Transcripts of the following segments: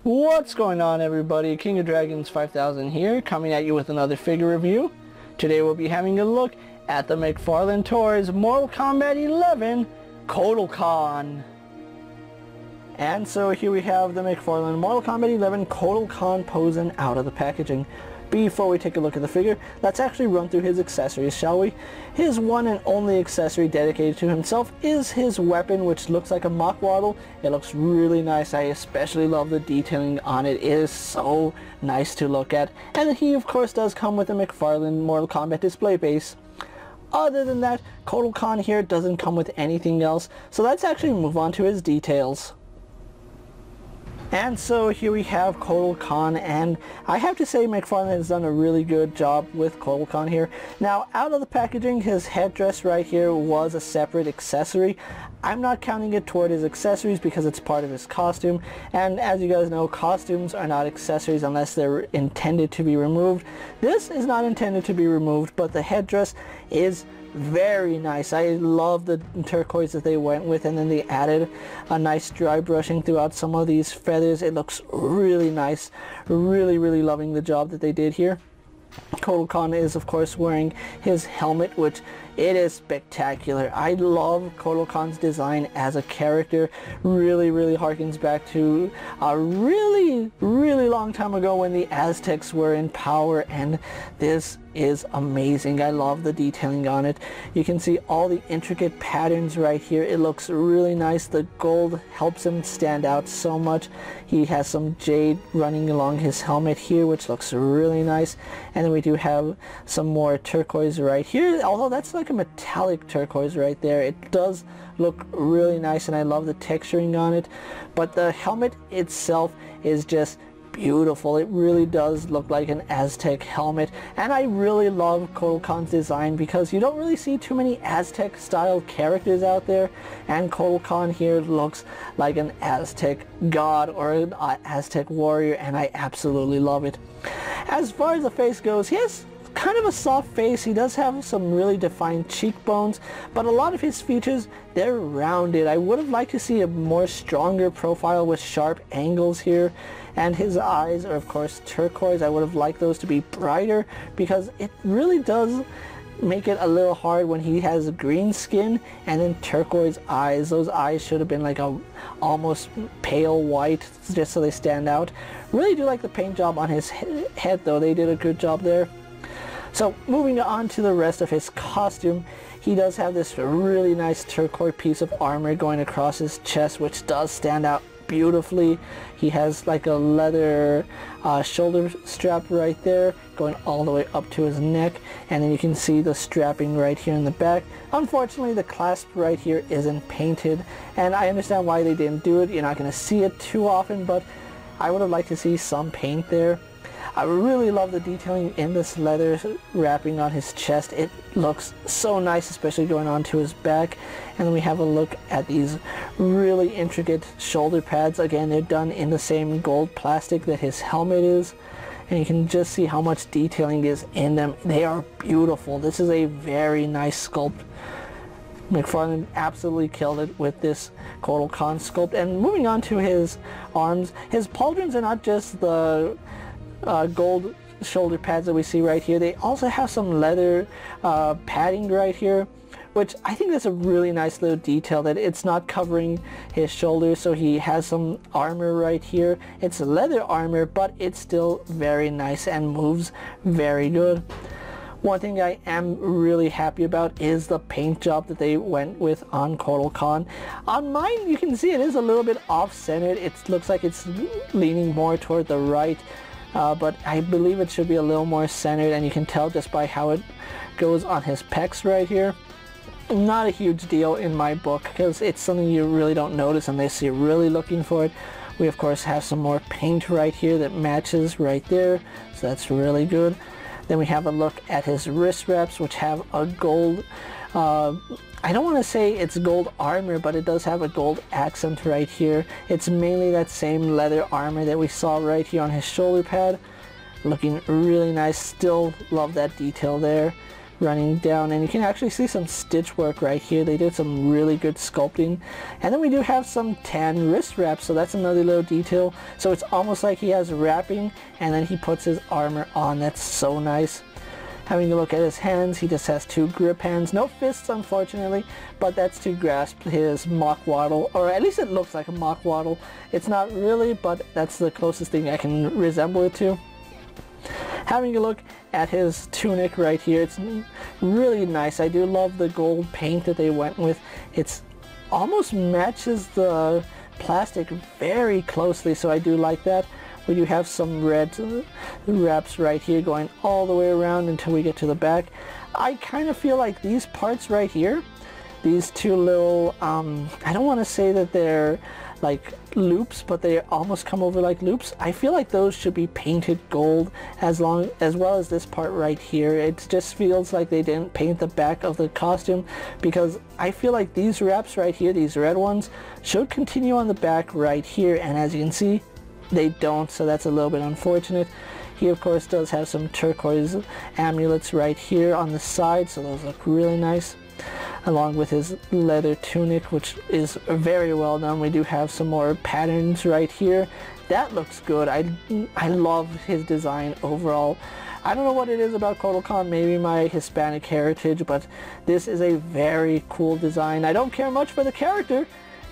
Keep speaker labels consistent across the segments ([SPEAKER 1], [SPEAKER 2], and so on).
[SPEAKER 1] What's going on, everybody? KingofDragons 5000 here, coming at you with another figure review. Today we'll be having a look at the Mcfarlane Toys Mortal Kombat 11 Kotal Kahn. And so here we have the Mcfarlane Mortal Kombat 11 Kotal Kahn posing out of the packaging. Before we take a look at the figure, let's actually run through his accessories, shall we? His one and only accessory dedicated to himself is his weapon, which looks like a mock waddle. It looks really nice. I especially love the detailing on it. It is so nice to look at. And he of course does come with a Mcfarlane Mortal Kombat display base. Other than that, Kotal Kahn here doesn't come with anything else, so let's actually move on to his details. And so here we have Kotal Kahn, and I have to say Mcfarlane has done a really good job with Kotal Kahn here. Now, out of the packaging, his headdress right here was a separate accessory. I'm not counting it toward his accessories because it's part of his costume, and as you guys know, costumes are not accessories unless they're intended to be removed. This is not intended to be removed, but the headdress is very nice. I love the turquoise that they went with, and then they added a nice dry brushing throughout some of these feathers. It looks really nice. Really loving the job that they did here. Kotal Kahn is of course wearing his helmet, which it is spectacular. I love Kotal Kahn's design as a character. Really harkens back to a really long time ago when the Aztecs were in power, and this is amazing. I love the detailing on it. You can see all the intricate patterns right here. It looks really nice. The gold helps him stand out so much. He has some jade running along his helmet here, which looks really nice. And then we do have some more turquoise right here, although that's like a metallic turquoise right there. It does look really nice, and I love the texturing on it. But the helmet itself is just beautiful. It really does look like an Aztec helmet, and I really love Kotal Kahn's design because you don't really see too many Aztec style characters out there, and Kotal Kahn here looks like an Aztec god or an Aztec warrior, and I absolutely love it. As far as the face goes, he has kind of a soft face. He does have some really defined cheekbones, but a lot of his features, they're rounded. I would have liked to see a more stronger profile with sharp angles here. And his eyes are of course turquoise. I would have liked those to be brighter because it really does make it a little hard when he has green skin and then turquoise eyes. Those eyes should have been like a almost pale white just so they stand out. Really do like the paint job on his head though. They did a good job there. So moving on to the rest of his costume, he does have this really nice turquoise piece of armor going across his chest, which does stand out beautifully. He has like a leather shoulder strap right there going all the way up to his neck, and then you can see the strapping right here in the back. Unfortunately, the clasp right here isn't painted, and I understand why they didn't do it. You're not going to see it too often, but I would have liked to see some paint there. I really love the detailing in this leather wrapping on his chest. It looks so nice, especially going on to his back. And then we have a look at these really intricate shoulder pads. Again, they're done in the same gold plastic that his helmet is. And you can just see how much detailing is in them. They are beautiful. This is a very nice sculpt. Mcfarlane absolutely killed it with this Kotal Kahn sculpt. And moving on to his arms, his pauldrons are not just the gold shoulder pads that we see right here. They also have some leather padding right here, which I think that's a really nice little detail, that it's not covering his shoulders, so he has some armor right here. It's leather armor, but it's still very nice and moves very good. One thing I am really happy about is the paint job that they went with on Kotal Kahn. On mine, you can see it is a little bit off-centered. It looks like it's leaning more toward the right. But I believe it should be a little more centered, and you can tell just by how it goes on his pecs right here. Not a huge deal in my book because it's something you really don't notice unless you're really looking for it. We of course have some more paint right here that matches right there, so that's really good. Then we have a look at his wrist wraps, which have a gold, I don't want to say it's gold armor, but it does have a gold accent right here. It's mainly that same leather armor that we saw right here on his shoulder pad. Looking really nice. Still love that detail there. running down, and you can actually see some stitch work right here. They did some really good sculpting. And then we do have some tan wrist wraps, so that's another little detail. So it's almost like he has wrapping and then he puts his armor on. That's so nice. Having a look at his hands, he just has 2 grip hands. No fists, unfortunately, but that's to grasp his mock waddle, or at least it looks like a mock waddle. It's not really, but that's the closest thing I can resemble it to. Having a look at his tunic right here, it's really nice. I do love the gold paint that they went with. It's almost matches the plastic very closely, so I do like that. We do have some red wraps right here going all the way around until we get to the back. I kind of feel like these parts right here, these 2 little, I don't want to say that they're like loops, but they almost come over like loops. I feel like those should be painted gold as well as this part right here. It just feels like they didn't paint the back of the costume, because I feel like these wraps right here, these red ones, should continue on the back right here, and as you can see, they don't, so that's a little bit unfortunate. He of course does have some turquoise amulets right here on the side, so those look really nice, along with his leather tunic, which is very well done. We do have some more patterns right here. That looks good. I love his design overall. I don't know what it is about Kotal Kahn, maybe my Hispanic heritage, but this is a very cool design. I don't care much for the character,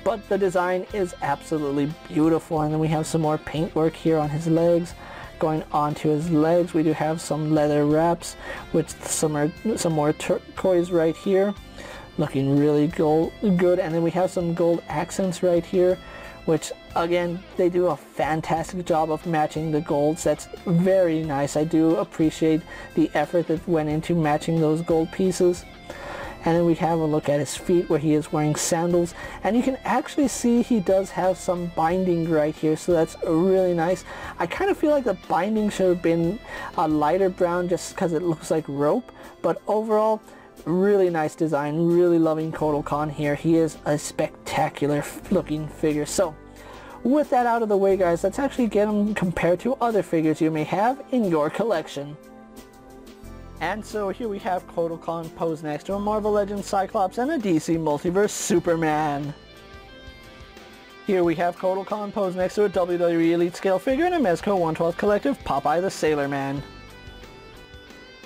[SPEAKER 1] but the design is absolutely beautiful. And then we have some more paintwork here on his legs. Going onto his legs, we do have some leather wraps with some more turquoise right here, looking really good. And then we have some gold accents right here, which again, they do a fantastic job of matching the golds. That's very nice. I do appreciate the effort that went into matching those gold pieces. And then we have a look at his feet, where he is wearing sandals, and you can actually see he does have some binding right here, so that's really nice. I kind of feel like the binding should have been a lighter brown just because it looks like rope, but overall, really nice design. Really loving Kotal Kahn here. He is a spectacular looking figure. So with that out of the way, guys, let's actually get him compared to other figures you may have in your collection. And so here we have Kotal Kahn posed next to a Marvel Legends Cyclops and a DC Multiverse Superman. Here we have Kotal Kahn posed next to a WWE Elite Scale figure and a Mezco 1/12 Collective Popeye the Sailor Man.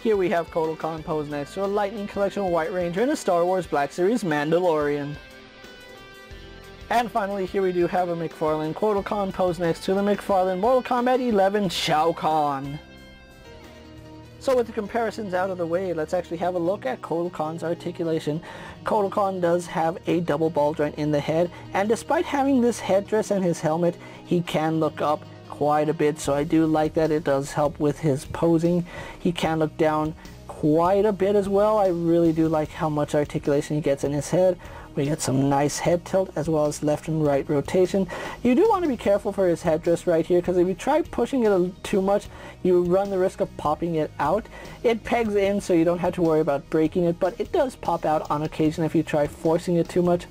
[SPEAKER 1] Here we have Kotal Kahn posed next to a Lightning Collection White Ranger and a Star Wars Black Series Mandalorian. And finally, here we do have a Mcfarlane Kotal Kahn posed next to the Mcfarlane Mortal Kombat 11 Shao Kahn. So with the comparisons out of the way, let's actually have a look at Kotal Kahn's articulation. Kotal Kahn does have a double ball joint in the head, and despite having this headdress and his helmet, he can look up quite a bit, so I do like that. It does help with his posing. He can look down quite a bit as well. I really do like how much articulation he gets in his head. We get some nice head tilt as well as left and right rotation. You do want to be careful for his headdress right here, because if you try pushing it too much, you run the risk of popping it out. It pegs in, so you don't have to worry about breaking it, but it does pop out on occasion if you try forcing it too much.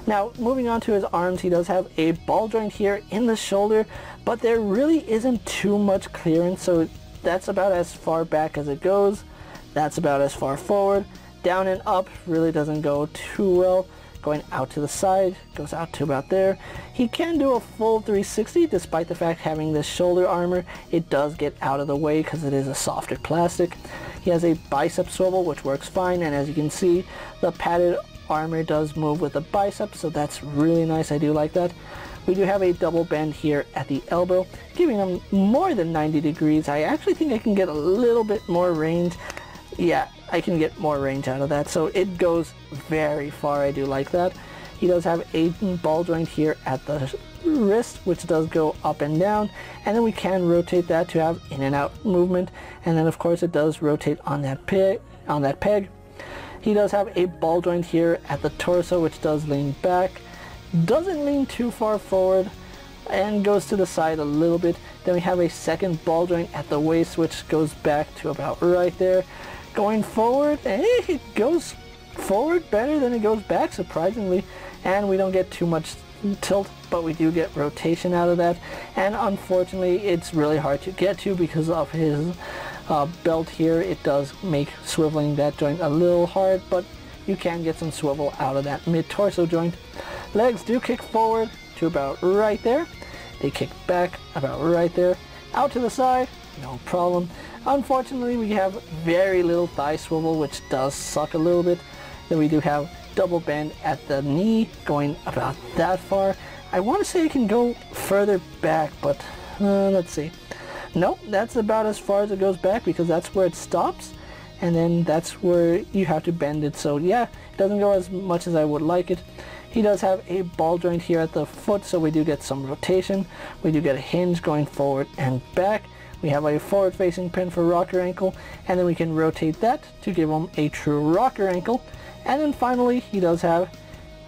[SPEAKER 1] Now, moving on to his arms, he does have a ball joint here in the shoulder, but there really isn't too much clearance, so that's about as far back as it goes. That's about as far forward. Down and up really doesn't go too well. Going out to the side, goes out to about there. He can do a full 360 despite the fact having this shoulder armor. It does get out of the way because it is a softer plastic. He has a bicep swivel, which works fine, and as you can see, the padded armor does move with the bicep, so that's really nice. I do like that. We do have a double bend here at the elbow, giving him more than 90 degrees. I actually think I can get a little bit more range. Yeah, I can get more range out of that, so it goes very far. I do like that. He does have a ball joint here at the wrist, which does go up and down, and then we can rotate that to have in and out movement, and then of course it does rotate on that peg. He does have a ball joint here at the torso, which does lean back, doesn't lean too far forward, and goes to the side a little bit. Then we have a second ball joint at the waist, which goes back to about right there. Going forward, it goes forward better than it goes back, surprisingly, and we don't get too much tilt, but we do get rotation out of that, and unfortunately it's really hard to get to because of his belt here, it does make swiveling that joint a little hard, but you can get some swivel out of that mid-torso joint. Legs do kick forward to about right there. They kick back about right there. Out to the side, no problem. Unfortunately, we have very little thigh swivel, which does suck a little bit. Then we do have double bend at the knee, going about that far. I want to say it can go further back, but let's see. Nope, that's about as far as it goes back, because that's where it stops, and then that's where you have to bend it. So yeah, it doesn't go as much as I would like it. He does have a ball joint here at the foot, so we do get some rotation. We do get a hinge going forward and back. We have a forward facing pin for rocker ankle, and then we can rotate that to give him a true rocker ankle. And then finally, he does have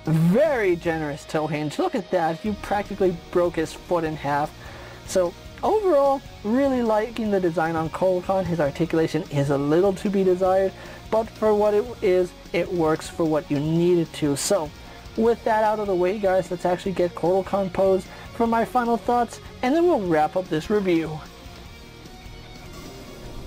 [SPEAKER 1] very generous toe hinge. Look at that, you practically broke his foot in half. So overall, really liking the design on Kotal Kahn. His articulation is a little to be desired, but for what it is, it works for what you need it to. So with that out of the way, guys, let's actually get Kotal Kahn posed for my final thoughts, and then we'll wrap up this review.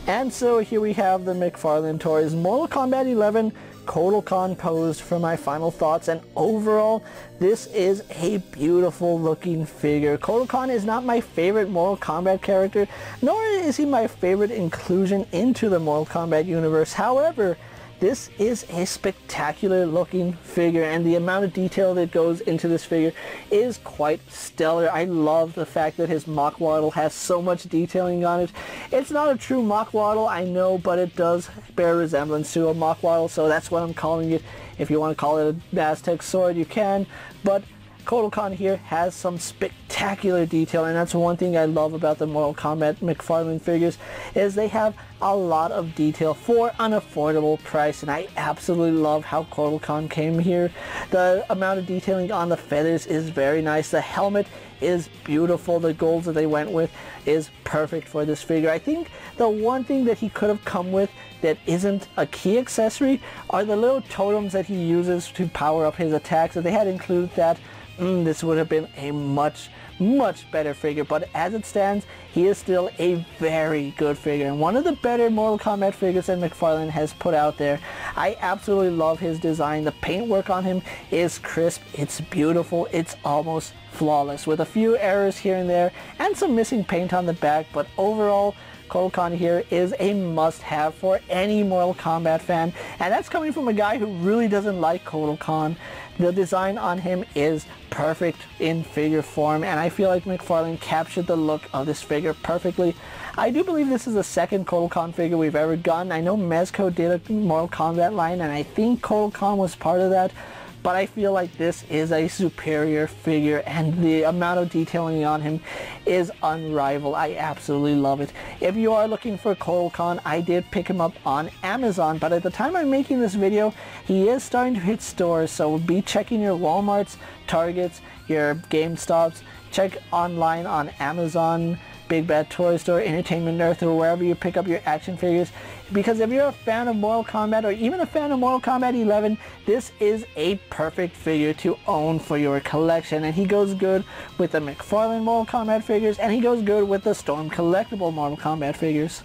[SPEAKER 1] And so here we have the Mcfarlane Toys Mortal Kombat 11 Kotal Kahn posed for my final thoughts, and overall this is a beautiful looking figure. Kotal Kahn is not my favorite Mortal Kombat character, nor is he my favorite inclusion into the Mortal Kombat universe. However, this is a spectacular looking figure, and the amount of detail that goes into this figure is quite stellar. I love the fact that his mock waddle has so much detailing on it. It's not a true mock waddle, I know, but it does bear resemblance to a mock waddle, so that's what I'm calling it. If you want to call it a Aztec sword, you can, but Kotal Kahn here has some spectacular detail, and that's one thing I love about the Mortal Kombat Mcfarlane figures, is they have a lot of detail for an affordable price, and I absolutely love how Kotal Kahn came here. The amount of detailing on the feathers is very nice. The helmet is beautiful. The golds that they went with is perfect for this figure. I think the one thing that he could have come with that isn't a key accessory are the little totems that he uses to power up his attacks. If they had included that, this would have been a much better figure, but as it stands, he is still a very good figure and one of the better Mortal Kombat figures that Mcfarlane has put out there. I absolutely love his design. The paintwork on him is crisp, it's beautiful, it's almost flawless, with a few errors here and there and some missing paint on the back, but overall Kotal Kahn here is a must-have for any Mortal Kombat fan, and that's coming from a guy who really doesn't like Kotal Kahn. The design on him is perfect in figure form, and I feel like Mcfarlane captured the look of this figure perfectly. I do believe this is the second Kotal Kahn figure we've ever gotten. I know Mezco did a Mortal Kombat line, and I think Kotal Kahn was part of that, but I feel like this is a superior figure, and the amount of detailing on him is unrivaled. I absolutely love it. If you are looking for Kotal Kahn, I did pick him up on Amazon, but at the time I'm making this video, he is starting to hit stores, so be checking your Walmarts, Targets, your GameStops, check online on Amazon, Big Bad Toy Store, Entertainment Earth, or wherever you pick up your action figures, because if you're a fan of Mortal Kombat, or even a fan of Mortal Kombat 11, this is a perfect figure to own for your collection, and he goes good with the Mcfarlane Mortal Kombat figures, and he goes good with the Storm collectible Mortal Kombat figures.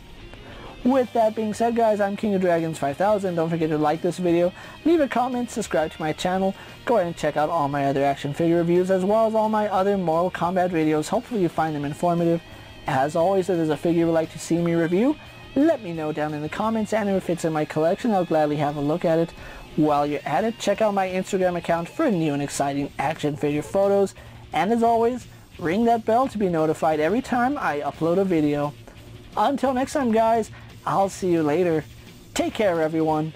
[SPEAKER 1] With that being said, guys, I'm KingofDragons 5000. Don't forget to like this video, leave a comment, subscribe to my channel, go ahead and check out all my other action figure reviews, as well as all my other Mortal Kombat videos. Hopefully you find them informative. As always, if there's a figure you would like to see me review, let me know down in the comments, and if it's in my collection, I'll gladly have a look at it. While you're at it, check out my Instagram account for new and exciting action figure photos, and as always, ring that bell to be notified every time I upload a video. Until next time, guys, I'll see you later. Take care, everyone.